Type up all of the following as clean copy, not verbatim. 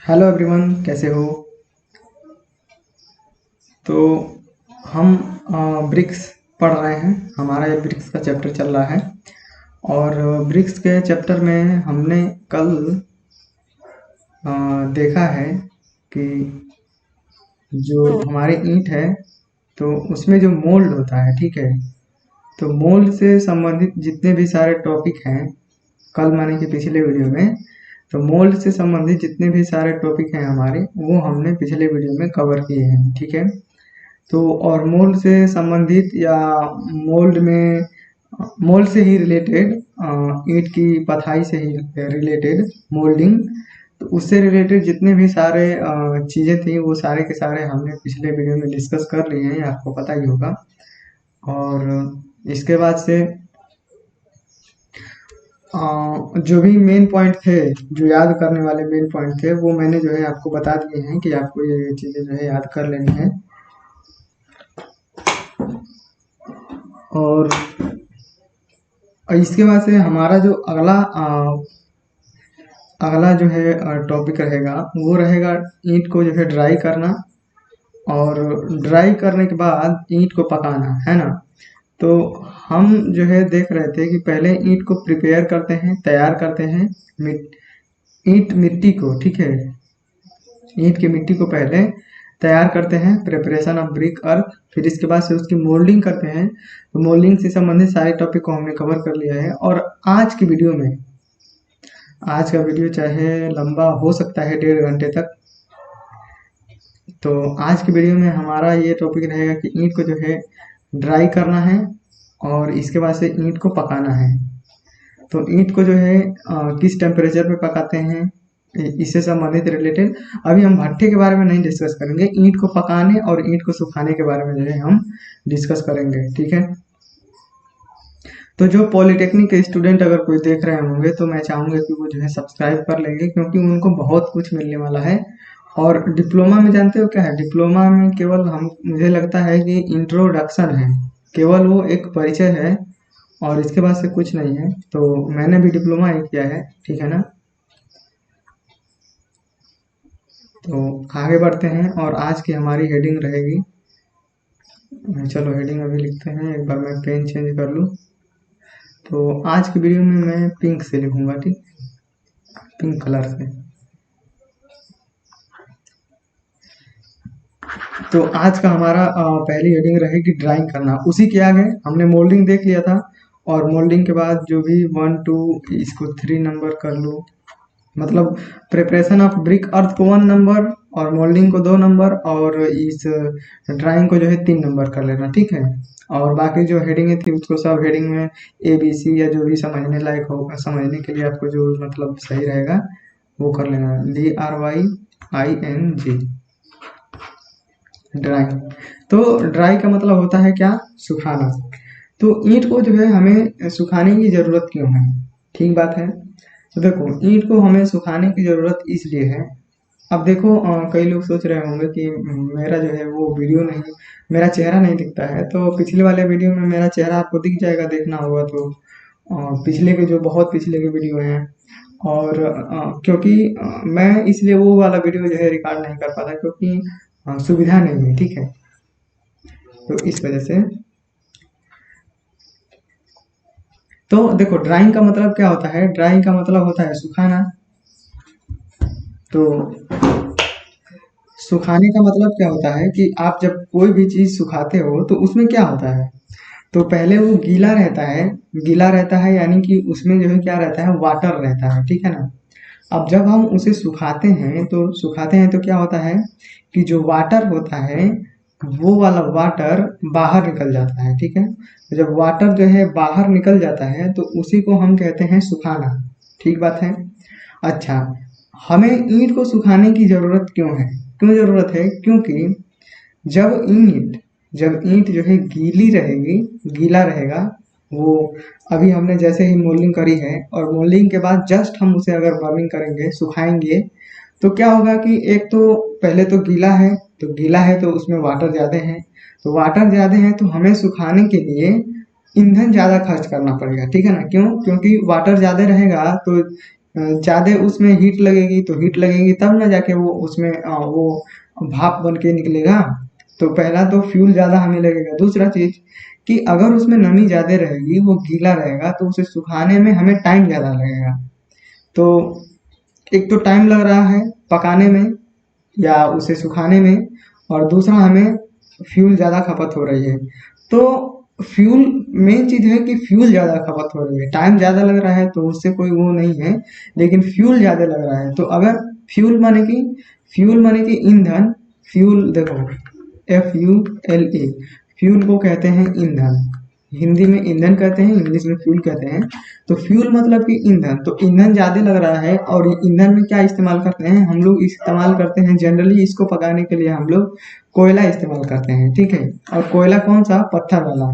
Hello everyone, कैसे हो। तो हम ब्रिक्स पढ़ रहे हैं। हमारा ये ब्रिक्स का चैप्टर चल रहा है और ब्रिक्स के चैप्टर में हमने कल देखा है कि जो हमारी ईंट है तो उसमें जो मोल्ड होता है, ठीक है। तो मोल्ड से संबंधित जितने भी सारे टॉपिक हैं, कल माने कि पिछले वीडियो में, तो मोल्ड से संबंधित जितने भी सारे टॉपिक हैं हमारे, वो हमने पिछले वीडियो में कवर किए हैं, ठीक है। तो और मोल्ड से संबंधित या मोल्ड में मोल्ड से ही रिलेटेड, ईंट की पथाई से ही रिलेटेड मोल्डिंग, तो उससे रिलेटेड जितने भी सारे चीज़ें थी वो सारे के सारे हमने पिछले वीडियो में डिस्कस कर लिए हैं, आपको पता ही होगा। और इसके बाद से जो भी मेन पॉइंट थे, जो याद करने वाले मेन पॉइंट थे, वो मैंने जो है आपको बता दिए हैं कि आपको ये चीज़ें जो है याद कर लेनी है। और इसके बाद से हमारा जो अगला जो है टॉपिक रहेगा, वो रहेगा ईंट को जो है ड्राई करना, और ड्राई करने के बाद ईंट को पकाना, है ना। तो हम जो है देख रहे थे कि पहले ईंट को प्रिपेयर करते हैं, तैयार करते हैं, ईंट मिट्टी को, ठीक है। ईंट की मिट्टी को पहले तैयार करते हैं, प्रिपरेशन ऑफ ब्रिक अर्थ। फिर इसके बाद से उसकी मोल्डिंग करते हैं। तो मोल्डिंग से संबंधित सारे टॉपिक को हमने कवर कर लिया है। और आज की वीडियो में, आज का वीडियो चाहे लंबा हो सकता है, 1.5 घंटे तक। तो आज की वीडियो में हमारा ये टॉपिक रहेगा कि ईंट को जो है ड्राई करना है और इसके बाद से ईंट को पकाना है। तो ईंट को जो है किस टेम्परेचर पे पकाते हैं, इससे संबंधित रिलेटेड अभी हम भट्ठे के बारे में नहीं डिस्कस करेंगे। ईंट को पकाने और ईंट को सुखाने के बारे में जो है हम डिस्कस करेंगे, ठीक है। तो जो पॉलिटेक्निक के स्टूडेंट अगर कोई देख रहे होंगे तो मैं चाहूँगा कि वो जो है सब्सक्राइब कर लेंगे, क्योंकि उनको बहुत कुछ मिलने वाला है। और डिप्लोमा में जानते हो क्या है, डिप्लोमा में केवल हम मुझे लगता है कि इंट्रोडक्शन है, केवल वो एक परिचय है और इसके बाद से कुछ नहीं है। तो मैंने भी डिप्लोमा ही किया है, ठीक है ना। तो आगे बढ़ते हैं और आज की हमारी हेडिंग रहेगी, चलो हेडिंग अभी लिखते हैं, एक बार मैं पेन चेंज कर लूँ। तो आज की वीडियो में मैं पिंक से लिखूंगा, ठीक, पिंक कलर से। तो आज का हमारा पहली हेडिंग रहेगी ड्राइंग करना। उसी के आगे हमने मोल्डिंग देख लिया था, और मोल्डिंग के बाद जो भी 1 2 इसको 3 नंबर कर लो, मतलब प्रिपरेशन ऑफ ब्रिक अर्थ को 1 नंबर और मोल्डिंग को 2 नंबर और इस ड्राइंग को जो है 3 नंबर कर लेना, ठीक है। और बाकी जो हेडिंग थी उसको सब हेडिंग में ABC या जो भी समझने लायक होगा, समझने के लिए आपको जो मतलब सही रहेगा वो कर लेना। DRYING, drawing. तो ड्राई का मतलब होता है क्या, सुखाना। तो ईंट को जो है हमें सुखाने की ज़रूरत क्यों है, ठीक बात है। तो देखो, ईंट को हमें सुखाने की ज़रूरत इसलिए है। अब देखो, कई लोग सोच रहे होंगे कि मेरा जो है वो वीडियो नहीं, मेरा चेहरा नहीं दिखता है। तो पिछले वाले वीडियो में मेरा चेहरा आपको दिख जाएगा, देखना होगा तो। पिछले के जो बहुत पिछले के वीडियो हैं, और क्योंकि मैं इसलिए वो वाला वीडियो जो है रिकॉर्ड नहीं कर पाता, क्योंकि सुविधा नहीं है, ठीक है। तो इस वजह से, तो देखो ड्राइंग का मतलब क्या होता है, ड्राइंग का मतलब होता है सुखाना। तो सुखाने का मतलब क्या होता है कि आप जब कोई भी चीज़ सुखाते हो तो उसमें क्या होता है, तो पहले वो गीला रहता है। गीला रहता है यानी कि उसमें जो है क्या रहता है, वाटर रहता है, ठीक है ना। अब जब हम उसे सुखाते हैं तो क्या होता है कि जो वाटर होता है वो वाला वाटर बाहर निकल जाता है, ठीक है। तो जब वाटर जो है बाहर निकल जाता है तो उसी को हम कहते हैं सुखाना, ठीक बात है। अच्छा, हमें ईंट को सुखाने की ज़रूरत क्यों है, क्यों ज़रूरत है, क्योंकि जब ईंट जब ईंट जो है गीली रहेगी, गीला रहेगा वो, अभी हमने जैसे ही मोल्डिंग करी है और मोल्डिंग के बाद जस्ट हम उसे अगर बर्निंग करेंगे, सुखाएंगे, तो क्या होगा कि एक तो पहले तो गीला है, तो गीला है तो उसमें वाटर ज़्यादा है, तो वाटर ज़्यादा है तो हमें सुखाने के लिए ईंधन ज़्यादा खर्च करना पड़ेगा, ठीक है ना। क्यों, क्योंकि वाटर ज़्यादा रहेगा तो ज़्यादा उसमें हीट लगेगी, तो हीट लगेगी तब ना जाके वो उसमें वो भाप बन के निकलेगा। तो पहला तो फ्यूल ज़्यादा हमें लगेगा। दूसरा चीज़ कि अगर उसमें नमी ज़्यादा रहेगी, वो गीला रहेगा, तो उसे सुखाने में हमें टाइम ज़्यादा लगेगा। तो एक तो टाइम लग रहा है पकाने में या उसे सुखाने में, और दूसरा हमें फ्यूल ज़्यादा खपत हो रही है। तो फ्यूल मेन चीज़ है कि फ्यूल ज़्यादा खपत हो रही है। टाइम ज़्यादा लग रहा है तो उससे कोई वो नहीं है, लेकिन फ्यूल ज़्यादा लग रहा है। तो अगर फ्यूल माने कि ईंधन। फ्यूल देखो, FULE, फ्यूल को कहते हैं ईंधन। हिंदी में ईंधन कहते हैं, इंग्लिश में फ्यूल कहते हैं। तो फ्यूल मतलब कि ईंधन। तो ईंधन ज़्यादा लग रहा है, और ये ईंधन में क्या इस्तेमाल करते हैं हम लोग? इस्तेमाल करते हैं जनरली इसको पकाने के लिए हम लोग कोयला इस्तेमाल करते हैं, ठीक है। और कोयला कौन सा? पत्थर वाला।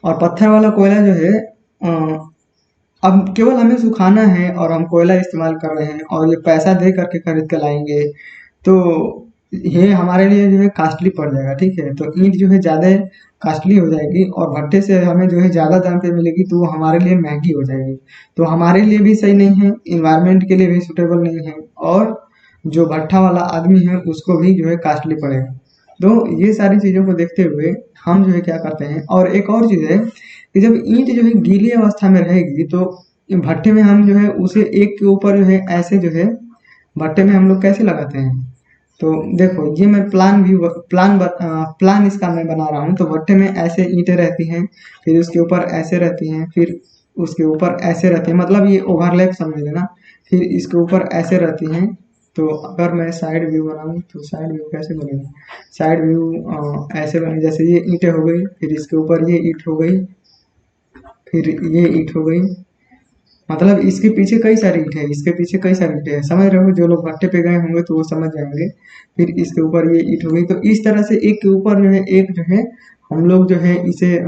और पत्थर वाला कोयला जो है अब केवल हमें सुखाना है और हम कोयला इस्तेमाल कर रहे हैं, और ये पैसा दे करके खरीद के लाएंगे, तो ये हमारे लिए जो है कॉस्टली पड़ जाएगा, ठीक है। तो ईंट जो है ज़्यादा कॉस्टली हो जाएगी, और भट्टे से हमें जो है ज़्यादा दाम पे मिलेगी, तो वो हमारे लिए महंगी हो जाएगी। तो हमारे लिए भी सही नहीं है, इन्वायरमेंट के लिए भी सूटेबल नहीं है, और जो भट्ठा वाला आदमी है उसको भी जो है कॉस्टली पड़ेगा। तो ये सारी चीज़ों को देखते हुए हम जो है क्या करते हैं। और एक और चीज़ है कि जब ईंट जो है गीली अवस्था में रहेगी, तो भट्टे में हम जो है उसे एक के ऊपर जो है ऐसे जो है भट्टे में हम लोग कैसे लगाते हैं। तो देखो, ये मैं प्लान इसका मैं बना रहा हूँ। तो भट्टे में ऐसे ईंटें रहती हैं, फिर उसके ऊपर ऐसे रहती हैं, फिर उसके ऊपर ऐसे रहती हैं, मतलब ये ओवरलैप समझ लेना। फिर इसके ऊपर ऐसे रहती हैं। तो अगर मैं साइड व्यू बनाऊँ तो साइड व्यू कैसे बनेगा? साइड व्यू ऐसे बने, जैसे ये ईंटें हो गई, फिर इसके ऊपर ये ईंट हो गई, फिर ये ईंट हो गई। मतलब इसके पीछे कई सारी ईंट है, इसके पीछे कई सारी ईंट है, समझ रहे हो? जो लोग भट्टे पे गए होंगे तो वो समझ जाएंगे। फिर इसके ऊपर ये ईंट हो गई। तो इस तरह से एक के ऊपर जो है एक जो है हम लोग जो है इसे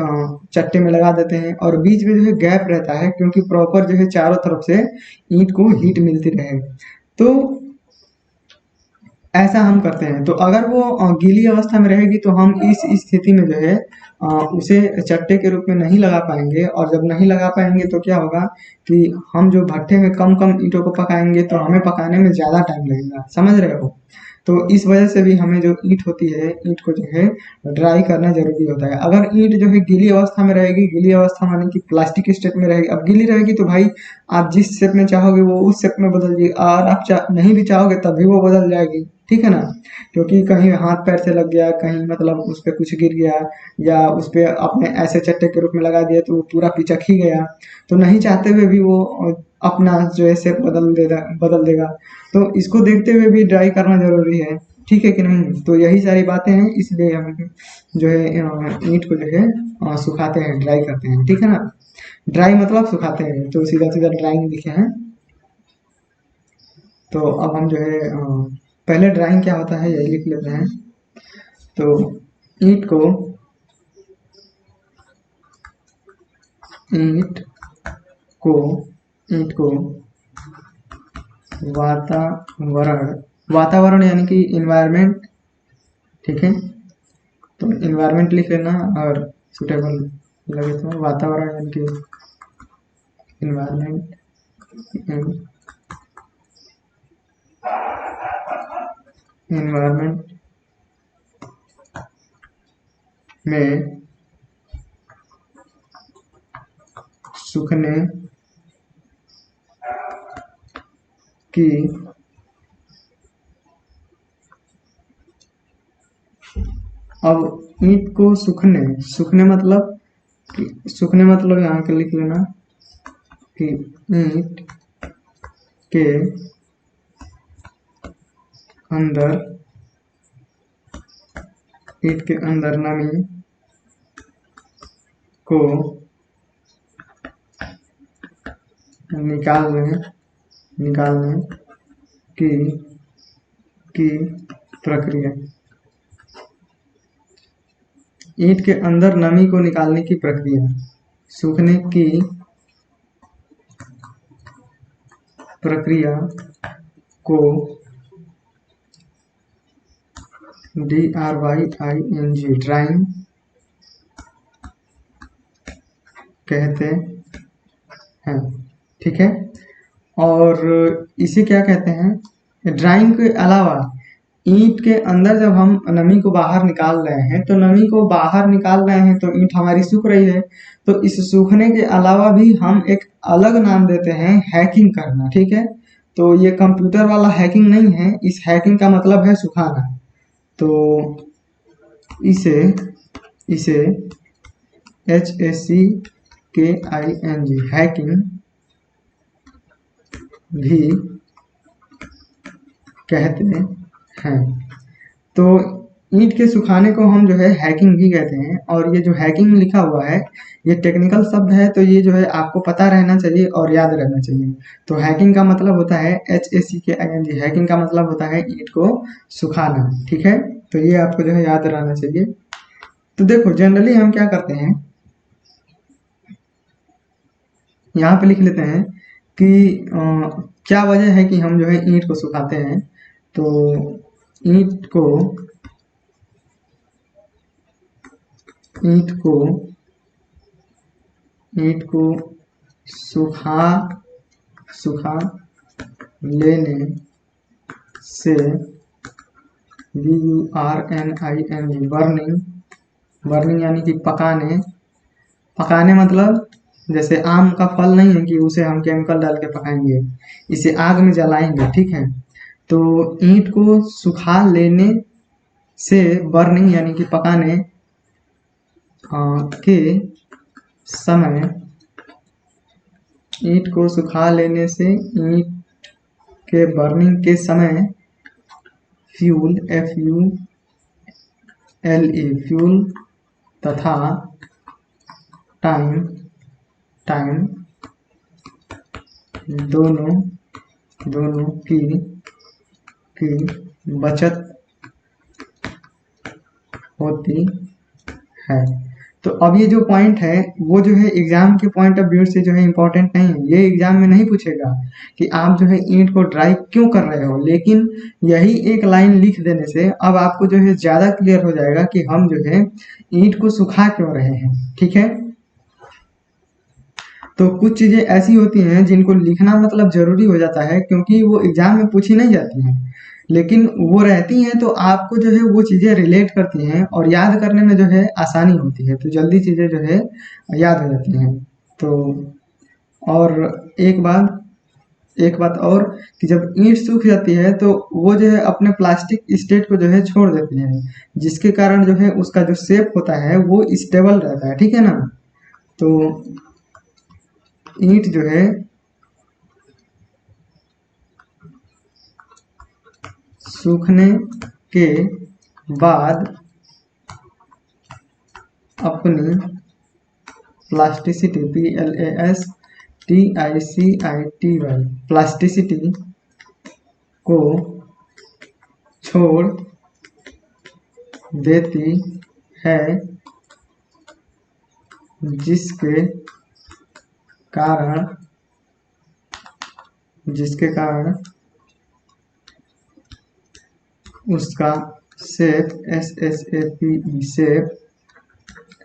चट्टे में लगा देते हैं, और बीच में जो है गैप रहता है, क्योंकि प्रॉपर जो है चारों तरफ से ईंट को हीट मिलती रहे। तो ऐसा हम करते हैं। तो अगर वो गीली अवस्था में रहेगी, तो हम इस स्थिति में जो है उसे चट्टे के रूप में नहीं लगा पाएंगे, और जब नहीं लगा पाएंगे तो क्या होगा कि हम जो भट्टे में कम कम ईंटों को पकाएंगे, तो हमें पकाने में ज़्यादा टाइम लगेगा, समझ रहे हो? तो इस वजह से भी हमें जो ईंट होती है, ईंट को जो है ड्राई करना जरूरी होता है। अगर ईंट जो है गीली अवस्था में रहेगी, गीली अवस्था माने कि प्लास्टिक स्टेट में रहेगी। अब गीली रहेगी तो भाई आप जिस शेप में चाहोगे वो उस शेप में बदल जाएगी, और आप नहीं भी चाहोगे तब भी वो बदल जाएगी, ठीक है ना। क्योंकि कहीं हाथ पैर से लग गया, कहीं मतलब उस पर कुछ गिर गया, या उस पर आपने ऐसे चट्टे के रूप में लगा दिया तो वो पूरा पिचक ही गया। तो नहीं चाहते हुए भी वो अपना जो है शेप बदल देगा। तो इसको देखते हुए भी ड्राई करना जरूरी है, ठीक है कि नहीं? तो यही सारी बातें हैं, इसलिए हम जो है ईंट को जो है सुखाते हैं, ड्राई करते हैं, ठीक है ना। ड्राई मतलब सुखाते हैं, तो सीधा सीधा ड्राइंग लिखे हैं। तो अब हम जो है पहले ड्राइंग क्या होता है यही लिख लेते हैं। तो ईंट को ईंट को ईंट को वातावरण वातावरण यानी कि इन्वायरमेंट, ठीक है। तो इन्वायरमेंट लिख लेना, और सुटेबल लगे तो वातावरण यानी कि इन्वायरमेंट इन्वायरमेंट में सूखने की अब ईंट को सूखने मतलब सूखने मतलब यहाँ के लिख लेना कि ईंट के अंदर ईंट के अंदर नमी को निकालने की की प्रक्रिया। ईंट के अंदर नमी को निकालने की प्रक्रिया, सूखने की प्रक्रिया को DRYING ड्राइंग कहते हैं, ठीक है। और इसे क्या कहते हैं, ड्राइंग के अलावा ईंट के अंदर जब हम नमी को बाहर निकाल रहे हैं, तो नमी को बाहर निकाल रहे हैं तो ईंट हमारी सूख रही है। तो इस सूखने के अलावा भी हम एक अलग नाम देते हैं हैकिंग करना, ठीक है। तो ये कंप्यूटर वाला हैकिंग नहीं है, इस हैकिंग का मतलब है सुखाना। तो इसे इसे HACKING हैकिंग भी कहते हैं। तो ईंट के सुखाने को हम जो है हैकिंग भी कहते हैं। और ये जो हैकिंग लिखा हुआ है ये टेक्निकल शब्द है, तो ये जो है आपको पता रहना चाहिए और याद रहना चाहिए। तो हैकिंग का मतलब होता है HACKING, हैकिंग का मतलब होता है ईंट को सुखाना, ठीक है। तो ये आपको जो है याद रहना चाहिए। तो देखो जनरली हम क्या करते हैं, यहाँ पे लिख लेते हैं कि क्या वजह है कि हम जो है ईंट को सुखाते हैं। तो ईंट को सुखा लेने से BURNING बर्निंग यानी कि पकाने मतलब जैसे आम का फल नहीं है कि उसे हम केमिकल डाल के पकाएंगे, इसे आग में जलाएंगे, ठीक है। तो ईंट को सुखा लेने से बर्निंग यानी कि पकाने के समय, ईंट को सुखा लेने से ईंट के बर्निंग के समय फ्यूल FULE फ्यूल तथा टाइम दोनों की बचत होती है। तो अब ये जो पॉइंट है वो जो है एग्जाम के पॉइंट ऑफ व्यू से जो है इम्पोर्टेंट नहीं है, ये एग्जाम में नहीं पूछेगा कि आप जो है ईंट को ड्राई क्यों कर रहे हो, लेकिन यही एक लाइन लिख देने से अब आपको जो है ज़्यादा क्लियर हो जाएगा कि हम जो है ईंट को सुखा क्यों रहे हैं, ठीक है। तो कुछ चीज़ें ऐसी होती हैं जिनको लिखना मतलब ज़रूरी हो जाता है, क्योंकि वो एग्जाम में पूछी नहीं जाती हैं, लेकिन वो रहती हैं तो आपको जो है वो चीज़ें रिलेट करती हैं और याद करने में जो है आसानी होती है, तो जल्दी चीज़ें जो है याद हो जाती हैं। तो और एक बात और कि जब ईंट सूख जाती है तो वो जो है अपने प्लास्टिक स्टेट को जो है छोड़ देती है, जिसके कारण जो है उसका जो शेप होता है वो स्टेबल रहता है, ठीक है ना। तो ईंट जो है सूखने के बाद अपनी प्लास्टिसिटी PLASTICITY प्लास्टिसिटी को छोड़ देती है, जिसके कारण उसका शेप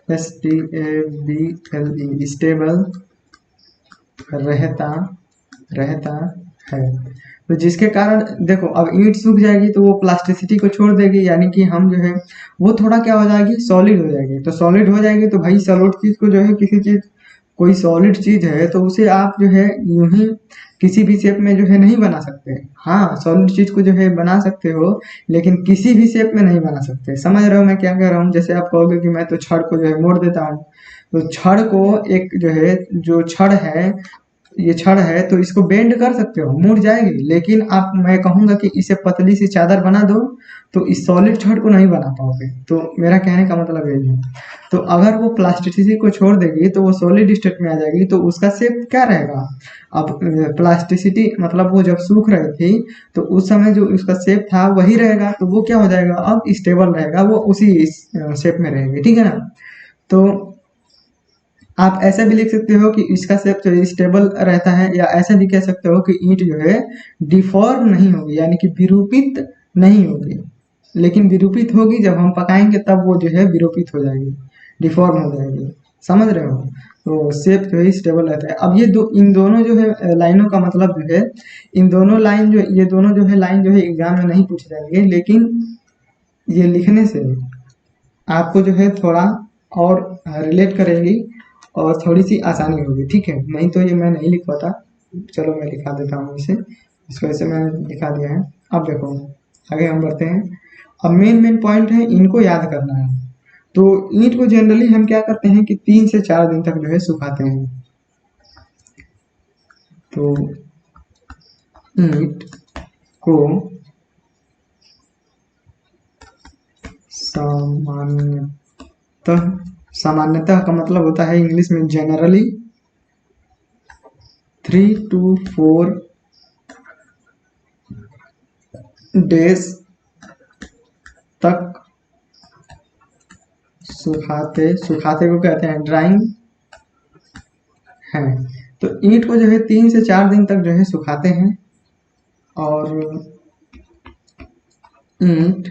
STABLE स्टेबल रहता है। तो जिसके कारण देखो अब ईंट सूख जाएगी तो वो प्लास्टिसिटी को छोड़ देगी, यानी कि हम जो है वो थोड़ा क्या हो जाएगी, सॉलिड हो जाएगी। तो सॉलिड हो जाएगी तो भाई सॉलिड चीज़ को जो है कोई सॉलिड चीज़ है तो उसे आप जो है यूं ही किसी भी शेप में जो है नहीं बना सकते। हाँ, सॉलिड चीज़ को जो है बना सकते हो, लेकिन किसी भी शेप में नहीं बना सकते। समझ रहे हो मैं क्या कह रहा हूँ। जैसे आप कहोगे कि मैं तो छड़ को जो है मोड़ देता हूँ, तो छड़ को एक जो है जो छड़ है, ये छड़ है तो इसको बेंड कर सकते हो, मुड़ जाएगी, लेकिन आप मैं कहूँगा कि इसे पतली सी चादर बना दो तो इस सॉलिड छड़ को नहीं बना पाओगे। तो मेरा कहने का मतलब यही है। तो अगर वो प्लास्टिसिटी को छोड़ देगी तो वो सॉलिड स्टेट में आ जाएगी, तो उसका शेप क्या रहेगा। अब प्लास्टिसिटी मतलब वो जब सूख रही थी तो उस समय जो उसका शेप था वही रहेगा, तो वो क्या हो जाएगा, अब स्टेबल रहेगा, वो उसी शेप में रहेगी, ठीक है ना। तो आप ऐसा भी लिख सकते हो कि इसका शेप जो स्टेबल रहता है, या ऐसा भी कह सकते हो कि ईंट जो है डिफॉर्म नहीं होगी, यानी कि विरूपित नहीं होगी। लेकिन विरूपित होगी जब हम पकाएंगे, तब वो जो है विरूपित हो जाएगी, डिफॉर्म हो जाएगी। समझ रहे हो। तो शेप जो है स्टेबल रहता है। अब ये इन दोनों जो है लाइनों का मतलब जो है, इन दोनों लाइन जो ये दोनों जो है लाइन जो है एग्जाम में नहीं पूछे जाएंगे, लेकिन ये लिखने से आपको जो है थोड़ा और रिलेट करेंगी और थोड़ी सी आसानी होगी, ठीक है। नहीं तो ये मैं नहीं लिख पाता। चलो मैं लिखा देता हूँ इसे, इस वजह से मैंने लिखा दिया है। अब देखो आगे हम बढ़ते हैं। अब मेन पॉइंट है, इनको याद करना है। तो ईंट को जनरली हम क्या करते हैं कि 3 से 4 दिन तक जो है सुखाते हैं। तो ईंट को सामान्यतः का मतलब होता है इंग्लिश में जनरली 3 to 4 डेज तक सुखाते को कहते हैं ड्राइंग है। तो ईंट को जो है 3 से 4 दिन तक जो है सुखाते हैं। और ईंट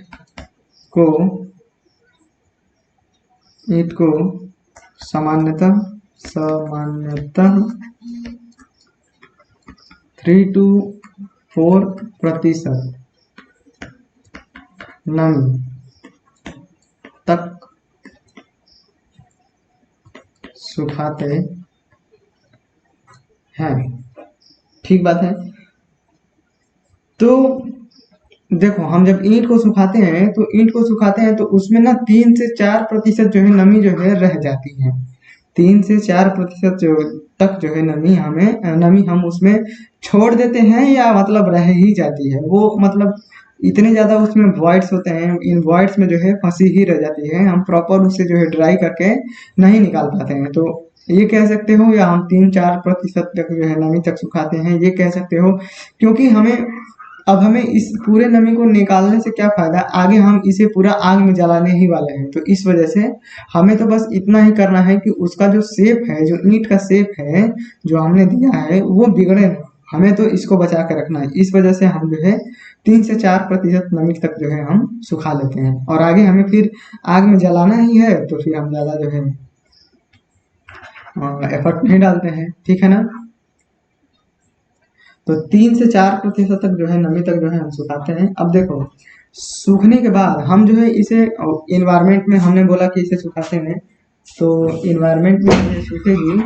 को सामान्यतः 3 to 4% नमी तक सुखाते हैं, ठीक बात है। तो देखो हम जब ईंट को सुखाते हैं तो उसमें ना 3 से 4% जो है नमी जो है रह जाती है। 3 से 4% जो तक जो है नमी हम उसमें छोड़ देते हैं, या मतलब रह ही जाती है वो, मतलब इतने ज़्यादा उसमें वॉइड्स होते हैं, इन वॉइड्स में जो है फंसी ही रह जाती है, हम प्रॉपर उसे जो है ड्राई करके नहीं निकाल पाते हैं। तो ये कह सकते हो, या हम 3-4% तक जो है नमी तक सुखाते हैं, ये कह सकते हो। क्योंकि हमें इस पूरे नमी को निकालने से क्या फायदा, आगे हम इसे पूरा आग में जलाने ही वाले हैं। तो इस वजह से हमें तो बस इतना ही करना है कि उसका जो शेप है, जो ईंट का शेप है जो हमने दिया है, वो बिगड़े ना। हमें तो इसको बचा के रखना है। इस वजह से हम जो है 3 से 4% नमी तक जो है हम सुखा लेते हैं, और आगे हमें फिर आग में जलाना ही है, तो फिर हम ज़्यादा जो है एफर्ट नहीं डालते हैं, ठीक है ना। तो 3 से 4% तक जो है नमी तक जो है हम सुखाते हैं। अब देखो सूखने के बाद हम जो है इसे इन्वायरमेंट में, हमने बोला कि इसे सुखाते हैं, तो इन्वायरमेंट में ये सूखेगी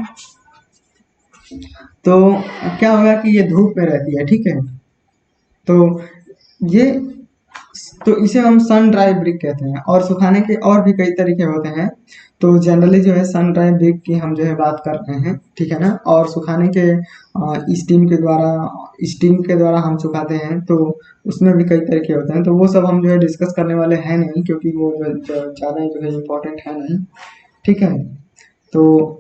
तो क्या होगा कि ये धूप में रहती है, ठीक है। तो इसे हम सन ड्राई ब्रिक कहते हैं। और सुखाने के और भी कई तरीके होते हैं, तो जनरली जो है सन ड्राई ब्रिक की हम जो है बात कर रहे हैं, ठीक है ना। और सुखाने के स्टीम के द्वारा हम सुखाते हैं, तो उसमें भी कई तरीके होते हैं। तो वो सब हम जो है डिस्कस करने वाले हैं नहीं, क्योंकि वो ज़्यादा जो है इम्पोर्टेंट है नहीं, ठीक है। तो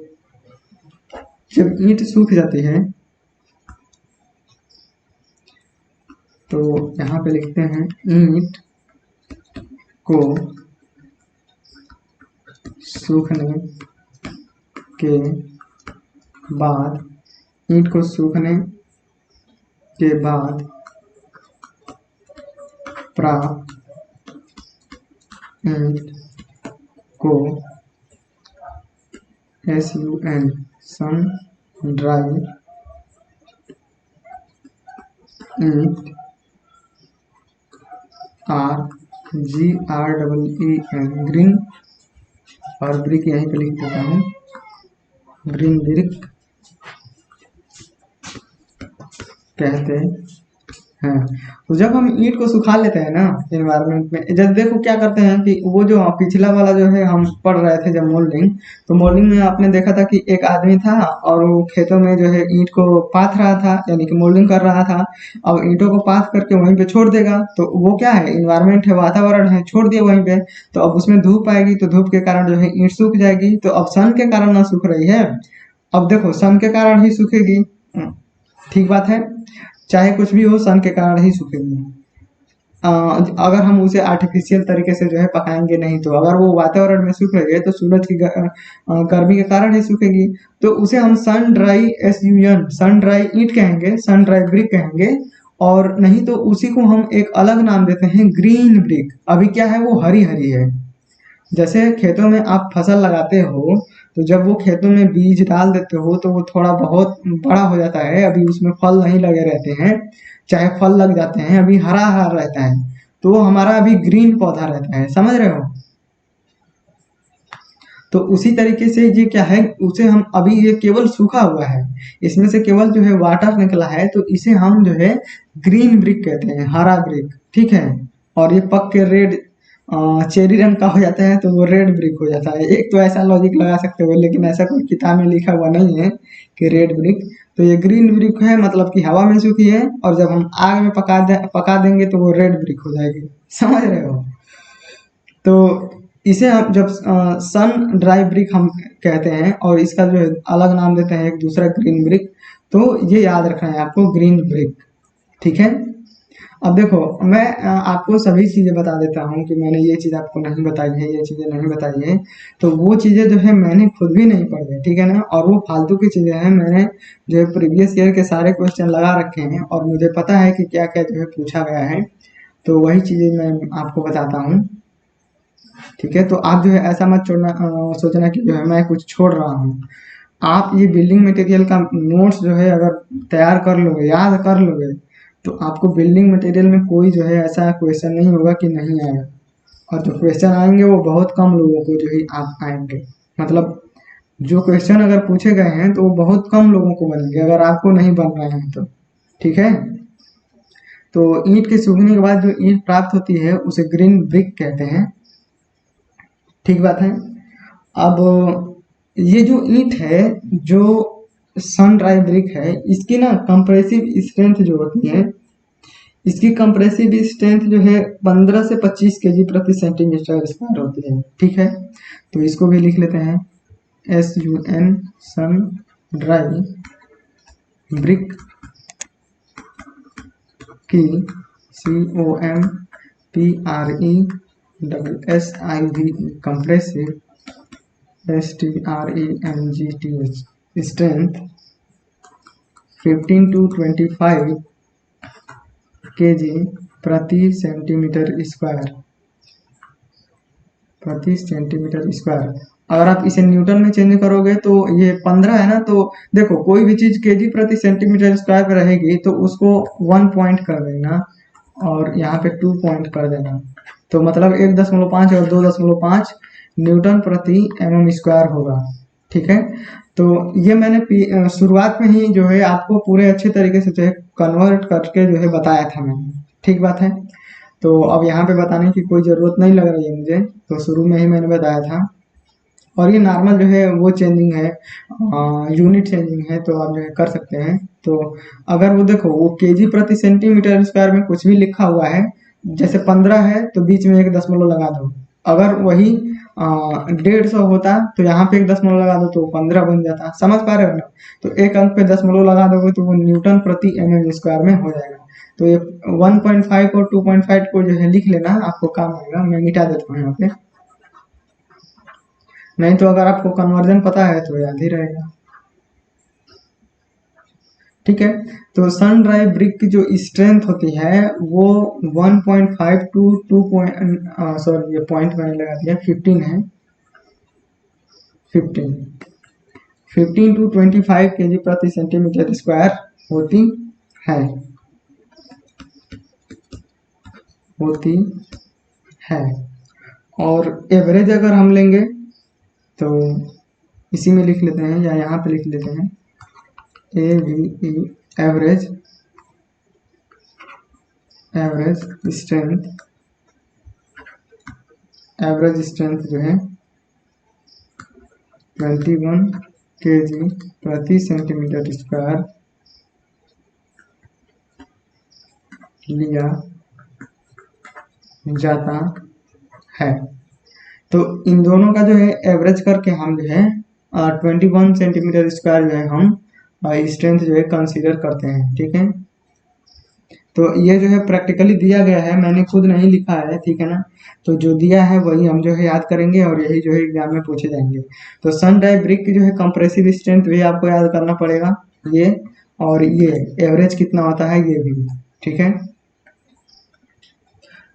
जब ईंट सूख जाती है तो यहाँ पे लिखते हैं ईंट को सूखने के बाद प्राप्त ईंट को SUN सन ड्राई ईंट GREEN ग्रीन, और ब्रिक यहीं पे लिख देता हूँ, ग्रीन ब्रिक कहते हैं। तो जब हम ईंट को सुखा लेते हैं ना एनवायरनमेंट में, जब देखो क्या करते हैं कि वो जो पिछला वाला जो है हम पढ़ रहे थे जब मोल्डिंग, तो मोल्डिंग में आपने देखा था कि एक आदमी था और वो खेतों में जो है ईंट को पाथ रहा था, यानी कि मोल्डिंग कर रहा था। अब ईंटों को पाथ करके वहीं पे छोड़ देगा, तो वो क्या है, इन्वायरमेंट है, वातावरण है, छोड़ दिया वहीं पे। तो अब उसमें धूप आएगी, तो धूप के कारण जो है ईंट सूख जाएगी। तो अब सन के कारण ना सूख रही है, अब देखो सन के कारण ही सूखेगी, ठीक बात है। चाहे कुछ भी हो, सन के कारण ही सूखेगी। अगर हम उसे आर्टिफिशियल तरीके से जो है पकाएंगे नहीं, तो अगर वो वातावरण में सूख रही है तो सूरज की गर्मी के कारण ही सूखेगी। तो उसे हम सन ड्राई सन ड्राई ईंट कहेंगे, सन ड्राई ब्रिक कहेंगे। और नहीं तो उसी को हम एक अलग नाम देते हैं, ग्रीन ब्रिक। अभी क्या है, वो हरी हरी है। जैसे खेतों में आप फसल लगाते हो, तो जब वो खेतों में बीज डाल देते हो तो वो थोड़ा बहुत बड़ा हो जाता है, अभी उसमें फल नहीं लगे रहते हैं, चाहे फल लग जाते हैं अभी हरा हरा रहता है, तो वो हमारा अभी ग्रीन पौधा रहता है, समझ रहे हो। तो उसी तरीके से ये क्या है, उसे हम अभी ये केवल सूखा हुआ है, इसमें से केवल जो है वाटर निकला है, तो इसे हम जो है ग्रीन ब्रिक कहते हैं, हरा ब्रिक, ठीक है। और ये पक के रेड चेरी रंग का हो जाता है तो वो रेड ब्रिक हो जाता है। एक तो ऐसा लॉजिक लगा सकते हो, लेकिन ऐसा कोई किताब में लिखा हुआ नहीं है कि रेड ब्रिक। तो ये ग्रीन ब्रिक है, मतलब कि हवा में सूखी है, और जब हम आग में पका देंगे तो वो रेड ब्रिक हो जाएगी, समझ रहे हो। तो इसे हम जब सन ड्राई ब्रिक हम कहते हैं, और इसका जो है अलग नाम देते हैं एक दूसरा ग्रीन ब्रिक। तो ये याद रखना है आपको, ग्रीन ब्रिक, ठीक है। अब देखो मैं आपको सभी चीज़ें बता देता हूँ कि मैंने ये चीज़ आपको नहीं बताई है, ये चीज़ें नहीं बताई है, तो वो चीज़ें जो है मैंने खुद भी नहीं पढ़ी है, ठीक है ना। और वो फालतू की चीज़ें हैं, मैंने जो है प्रीवियस ईयर के सारे क्वेश्चन लगा रखे हैं और मुझे पता है कि क्या क्या जो है पूछा गया है, तो वही चीज़ें मैं आपको बताता हूँ, ठीक है। तो आप जो है ऐसा मत सोचना कि जो है मैं कुछ छोड़ रहा हूँ। आप ये बिल्डिंग मटेरियल का नोट्स जो है अगर तैयार कर लोगे, याद कर लोगे, तो आपको बिल्डिंग मटेरियल में कोई जो है ऐसा क्वेश्चन नहीं होगा कि नहीं आएगा। और जो क्वेश्चन आएंगे वो बहुत कम लोगों को जो है आप आएंगे, मतलब जो क्वेश्चन अगर पूछे गए हैं तो वो बहुत कम लोगों को बनेंगे, अगर आपको नहीं बन रहे हैं तो, ठीक है। तो ईंट के सूखने के बाद जो ईंट प्राप्त होती है उसे ग्रीन ब्रिक कहते हैं, ठीक बात है। अब ये जो ईंट है, जो सन ड्राई ब्रिक है, इसकी ना कंप्रेसिव स्ट्रेंथ जो होती है, इसकी कंप्रेसिव स्ट्रेंथ जो है 15 से 25 केजी प्रति सेंटीमीटर स्क्वायर होती है, ठीक है। तो इसको भी लिख लेते हैं, SUN सन ड्राई ब्रिक की COMPRESSIV compressive STRENGTH strength 15 to 25 KG प्रति सेंटीमीटर स्क्वायर। अगर आप इसे न्यूटन में चेंज करोगे तो ये 15 है ना, तो देखो कोई भी चीज केजी प्रति सेंटीमीटर स्क्वायर पे रहेगी तो उसको 1 पॉइंट कर देना और यहाँ पे 2 पॉइंट कर देना, तो मतलब 1.5 और 2.5 न्यूटन प्रति mm स्क्वायर होगा, ठीक है। तो ये मैंने शुरुआत में ही जो है आपको पूरे अच्छे तरीके से जो है कन्वर्ट करके जो है बताया था मैंने, ठीक बात है। तो अब यहाँ पे बताने की कोई ज़रूरत नहीं लग रही है मुझे, तो शुरू में ही मैंने बताया था। और ये नॉर्मल जो है वो चेंजिंग है, यूनिट चेंजिंग है, तो आप जो है कर सकते हैं। तो अगर वो देखो वो केजी प्रति सेंटीमीटर स्क्वायर में कुछ भी लिखा हुआ है, जैसे 15 है तो बीच में 1 दशमलव लगा दो, अगर वही 150 होता तो यहाँ पे 1 दशमलव लगा दो तो 15 बन जाता, समझ पा रहे हो ना। तो एक अंक पे दशमलव लगा दोगे तो वो न्यूटन प्रति mm स्क्वायर में हो जाएगा। तो ये 1.5 और 2.5 को जो है लिख लेना, आपको काम आएगा। मैं मिटा देता हूँ यहाँ पे, नहीं तो अगर आपको कन्वर्जन पता है तो याद ही रहेगा, ठीक है। तो सन ड्राई ब्रिक की जो स्ट्रेंथ होती है वो 1.5 टू 2 सॉरी ये पॉइंट मैंने लगा दिया, 15 है, 15 टू 25 केजी प्रति सेंटीमीटर स्क्वायर होती है, और एवरेज अगर हम लेंगे तो इसी में लिख लेते हैं या यहाँ पे लिख लेते हैं, AVE एवरेज स्ट्रेंथ जो है 21 केजी प्रति सेंटीमीटर स्क्वायर लिया जाता है। तो इन दोनों का जो है एवरेज करके हम जो है 21 सेंटीमीटर स्क्वायर जो है हम स्ट्रेंथ जो है कंसीडर करते हैं, ठीक है। तो ये जो है प्रैक्टिकली दिया गया है, मैंने खुद नहीं लिखा है, ठीक है ना। तो जो दिया है वही हम जो है याद करेंगे और यही जो है एग्जाम में पूछे जाएंगे। तो सन ड्राई ब्रिक की जो है कंप्रेसिव स्ट्रेंथ भी आपको याद करना पड़ेगा, ये और ये एवरेज कितना होता है ये भी, ठीक है।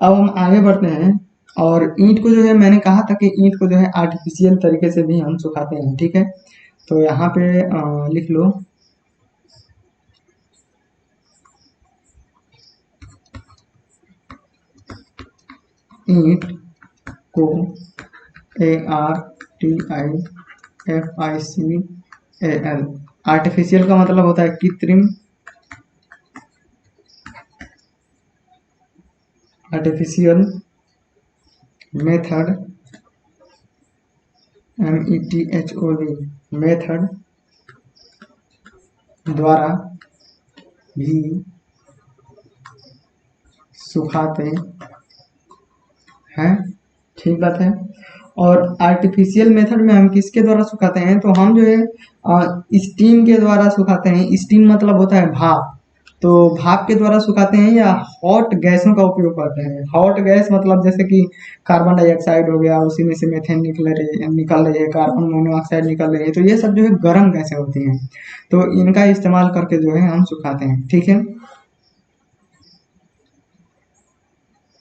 अब हम आगे बढ़ते हैं। और ईंट को जो है मैंने कहा था कि ईंट को जो है आर्टिफिशियल तरीके से भी हम सुखाते हैं, ठीक है। तो यहाँ पे लिख लो ईंट को ARTIFICAL, आर्टिफिशियल का मतलब होता है कृत्रिम, आर्टिफिशियल मेथड, METHOD मेथड द्वारा भी सुखाते हैं, ठीक बात है। और आर्टिफिशियल मेथड में हम किसके द्वारा सुखाते हैं, तो हम जो है स्टीम के द्वारा सुखाते हैं। स्टीम मतलब होता है भाप, तो भाप के द्वारा सुखाते हैं या हॉट गैसों का उपयोग करते हैं। हॉट गैस मतलब जैसे कि कार्बन डाइऑक्साइड हो गया, उसी में से मीथेन निकल रही है, कार्बन मोनोऑक्साइड निकल रही है, तो ये सब जो है गर्म गैसें होती हैं, तो इनका इस्तेमाल करके जो है हम सुखाते हैं, ठीक है।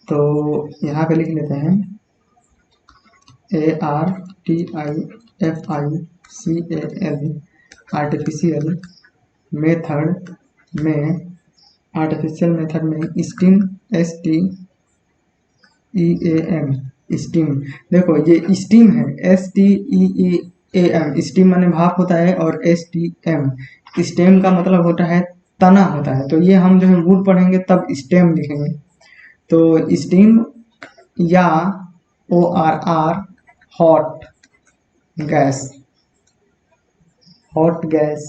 तो यहाँ पे लिख लेते हैं ARTIFICAL, आर्टिफिशियल मेथड में, आर्टिफिशियल मेथड में स्टीम, STEAM स्टीम। देखो ये स्टीम है, STEAM, स्टीम माने भाप होता है, और STEM स्टेम का मतलब होता है तना होता है, तो ये हम जो है वुड पढ़ेंगे तब स्टेम लिखेंगे। तो स्टीम या ORR hot gas, hot gas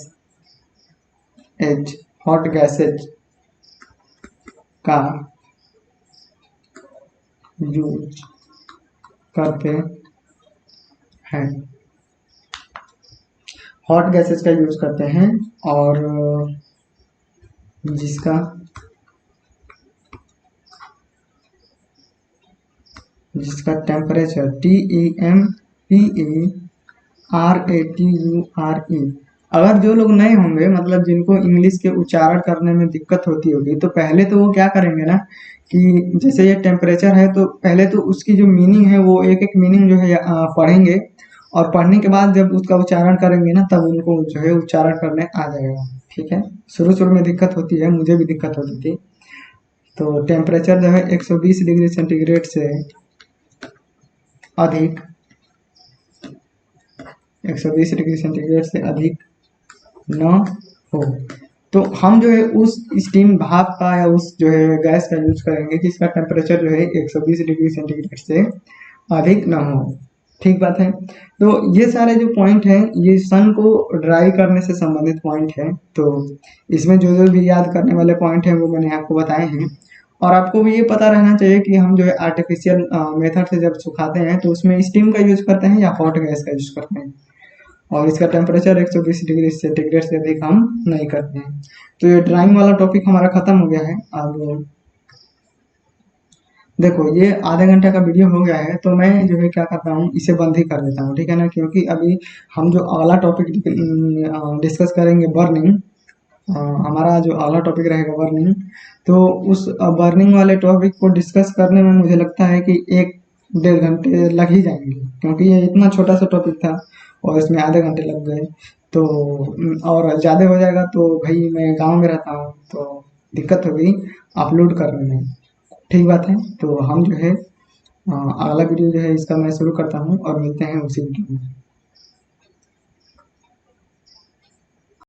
as, hot gases का यूज करते हैं, हॉट गैसेज का यूज करते हैं, और जिसका टेम्परेचर TEMPERATURE। अगर जो लोग नए होंगे, मतलब जिनको इंग्लिश के उच्चारण करने में दिक्कत होती होगी, तो पहले तो वो क्या करेंगे ना कि जैसे ये टेम्परेचर है, तो पहले तो उसकी जो मीनिंग है वो एक एक मीनिंग जो है पढ़ेंगे, और पढ़ने के बाद जब उसका उच्चारण करेंगे ना, तब उनको जो है उच्चारण करने आ जाएगा, ठीक है। शुरू शुरू में दिक्कत होती है, मुझे भी दिक्कत होती थी। तो टेम्परेचर जो है 120 डिग्री सेंटीग्रेड से अधिक, 120 डिग्री सेंटीग्रेड से अधिक न हो, तो हम जो है उस स्टीम भाप का या उस जो है गैस का यूज करेंगे जिसका टेम्परेचर जो है 120 डिग्री सेंटीग्रेड से अधिक न हो, ठीक बात है। तो ये सारे जो पॉइंट हैं ये सन को ड्राई करने से संबंधित पॉइंट है, तो इसमें जो जो भी याद करने वाले पॉइंट हैं वो मैंने आपको बताए हैं। और आपको भी ये पता रहना चाहिए कि हम जो है आर्टिफिशियल मेथड से जब सुखाते हैं तो उसमें स्टीम का यूज करते हैं या हॉट गैस का यूज करते हैं, और इसका टेम्परेचर 120 डिग्री सेंटीग्रेड से अधिक हम नहीं करते हैं। तो ये ड्राइंग वाला टॉपिक हमारा खत्म हो गया है। अब देखो ये आधे घंटे का वीडियो हो गया है, तो मैं जो है क्या करता हूँ, इसे बंद ही कर देता हूँ, ठीक है ना, क्योंकि अभी हम जो अगला टॉपिक डिस्कस करेंगे बर्निंग, हमारा जो अगला टॉपिक रहेगा बर्निंग, तो उस बर्निंग वाले टॉपिक को डिस्कस करने में मुझे लगता है कि 1-1.5 घंटे लग ही जाएंगे, क्योंकि ये इतना छोटा सा टॉपिक था और इसमें आधे घंटे लग गए। तो और ज़्यादा हो जाएगा तो भाई मैं गांव में रहता हूँ, तो दिक्कत होगी अपलोड करने में, ठीक बात है। तो हम जो है अगला वीडियो जो है इसका मैं शुरू करता हूँ और मिलते हैं उसी वीडियो में।